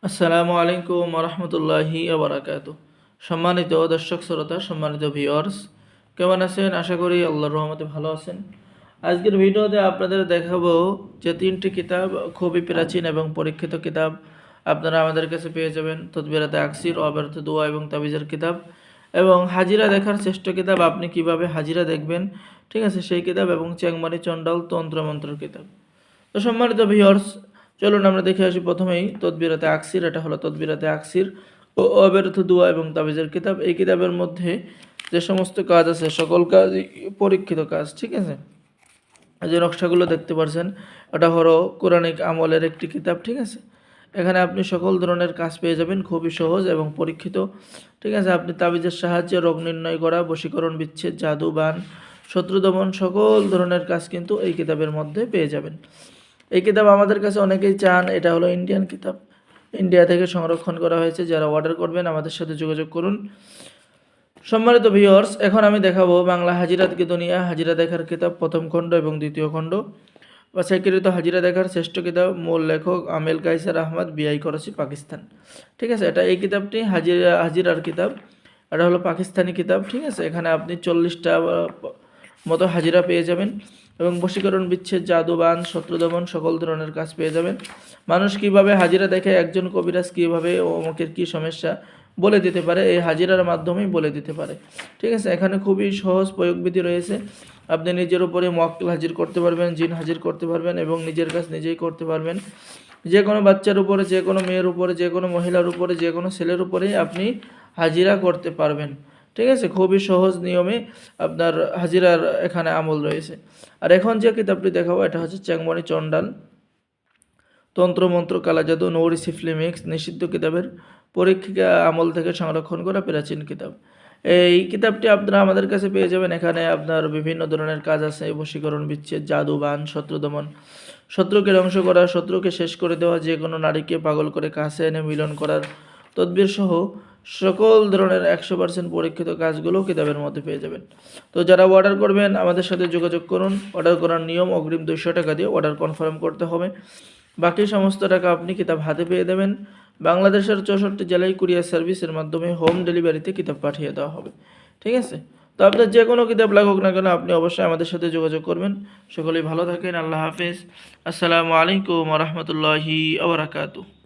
আসসালামু আলাইকুম রহমতুল্লাহি বারাকাতু। সম্মানিত দর্শক শ্রোতা, সম্মানিত ভিউয়ার্স, কেমন আছেন? আশা করি আল্লাহর রহমতে ভালো আছেন। আজকের ভিডিওতে আপনাদের দেখাবো যে তিনটি কিতাব খুবই প্রাচীন এবং পরীক্ষিত কিতাব আপনারা আমাদের কাছে পেয়ে যাবেন। তদবিরাতে আকসির, অব্যর্থ দোয়া এবং তাবিজের কিতাব এবং হাজিরা দেখার শ্রেষ্ঠ কিতাব, আপনি কিভাবে হাজিরা দেখবেন, ঠিক আছে, সেই কিতাব এবং চেংমারি চণ্ডাল তন্ত্রমন্ত্রের কিতাব। তো সম্মানিত ভিউয়ার্স, চলুন আমরা দেখে আসি প্রথমেই তদবিরাতে আকসির। এটা হলো তদবিরাতে আকসির ও অব্যর্থ দোয়া এবং তাবিজের কিতাব। এই কিতাবের মধ্যে যে সমস্ত কাজ আছে সকল কাজই পরীক্ষিত কাজ, ঠিক আছে। যে নকশাগুলো দেখতে পাচ্ছেন এটা হলো কোরআনিক আমলের একটি কিতাব, ঠিক আছে। এখানে আপনি সকল ধরনের কাজ পেয়ে যাবেন, খুবই সহজ এবং পরীক্ষিত, ঠিক আছে। আপনি তাবিজের সাহায্যে রোগ নির্ণয় করা, বশীকরণ, বিচ্ছেদ, জাদু, বান, শত্রু দমন সকল ধরনের কাজ কিন্তু এই কিতাবের মধ্যে পেয়ে যাবেন। এই কিতাব আমাদের কাছে অনেকেই চান। এটা হলো ইন্ডিয়ান কিতাব, ইন্ডিয়া থেকে সংরক্ষণ করা হয়েছে। যারা অর্ডার করবেন আমাদের সাথে যোগাযোগ করুন। সম্মানিত ভিউয়ার্স, এখন আমি দেখাবো বাংলা হাজিরাত কি দুনিয়া, হাজিরা দেখার কিতাব প্রথম খণ্ড এবং দ্বিতীয় খণ্ড, বা স্বীকৃত হাজিরা দেখার শ্রেষ্ঠ কিতাব, মূল লেখক আমেল কাইসার আহমদ, বিআই, করাচি, পাকিস্তান, ঠিক আছে। এই কিতাবটি হাজিরার কিতাব। এটা হলো পাকিস্তানি কিতাব, ঠিক আছে। এখানে আপনি 40টা মতো হাজিরা পেয়ে যাবেন এবং বশীকরণ, বিচ্ছেদ, জাদুবান, শত্রু দমন সকল ধরনের কাজ পেয়ে যাবেন। মানুষ কিভাবে হাজিরা দেখে, একজন কবিরাজ কিভাবে অমুকের কি সমস্যা বলে দিতে পারে, এই হাজিরার মাধ্যমেই বলে দিতে পারে, ঠিক আছে। এখানে খুবই সহজ প্রয়োগবিধি রয়েছে। আপনি নিজের উপরে মক্কেল হাজির করতে পারবেন, জিন হাজির করতে পারবেন এবং নিজের কাজ নিজেই করতে পারবেন। যে কোনো বাচ্চার উপরে, যে কোনো মেয়ের উপরে, যে কোনো মহিলার উপরে, যে কোনো ছেলের উপরেই আপনি হাজিরা করতে পারবেন, ঠিক আছে। খুবই সহজ নিয়মে আপনার হাজিরার এখানে আমল রয়েছে। আর এখন যে কিতাবটি দেখাবো এটা হচ্ছে চেংমনি চণ্ডাল তন্ত্রমন্ত্র, কালাজাদু, নৌরি, সিফলি মিক্স, নিষিদ্ধ কিতাবের পরীক্ষা আমল থেকে সংরক্ষণ করা প্রাচীন কিতাব। এই কিতাবটি আপনারা আমাদের কাছে পেয়ে যাবেন। এখানে আপনার বিভিন্ন ধরনের কাজ আছে, বশীকরণ, বিচ্ছেদ, জাদু, বান, শত্রু দমন, শত্রুকে ধ্বংস করা, শত্রুকে শেষ করে দেওয়া, যে কোনো নারীকে পাগল করে কাছে এনে মিলন করার তদবির সহ সকল ধরনের 100% পরীক্ষিত কাজগুলো কিতাবের মধ্যে পেয়ে যাবেন। তো যারা অর্ডার করবেন আমাদের সাথে যোগাযোগ করুন। অর্ডার করার নিয়ম, অগ্রিম 200 টাকা দিয়ে অর্ডার কনফার্ম করতে হবে। বাকি সমস্ত টাকা আপনি কিতাব হাতে পেয়ে দেবেন। বাংলাদেশের 64 জেলায় কুরিয়ার সার্ভিসের মাধ্যমে হোম ডেলিভারিতে কিতাব পাঠিয়ে দেওয়া হবে, ঠিক আছে। তো আপনার যে কোনো কিতাব লাগুক না কেন আপনি অবশ্যই আমাদের সাথে যোগাযোগ করবেন। সকলেই ভালো থাকেন। আল্লাহ হাফেজ। আসসালামু আলাইকুম রহমতুল্লাহি ওয়া বারাকাতুহু।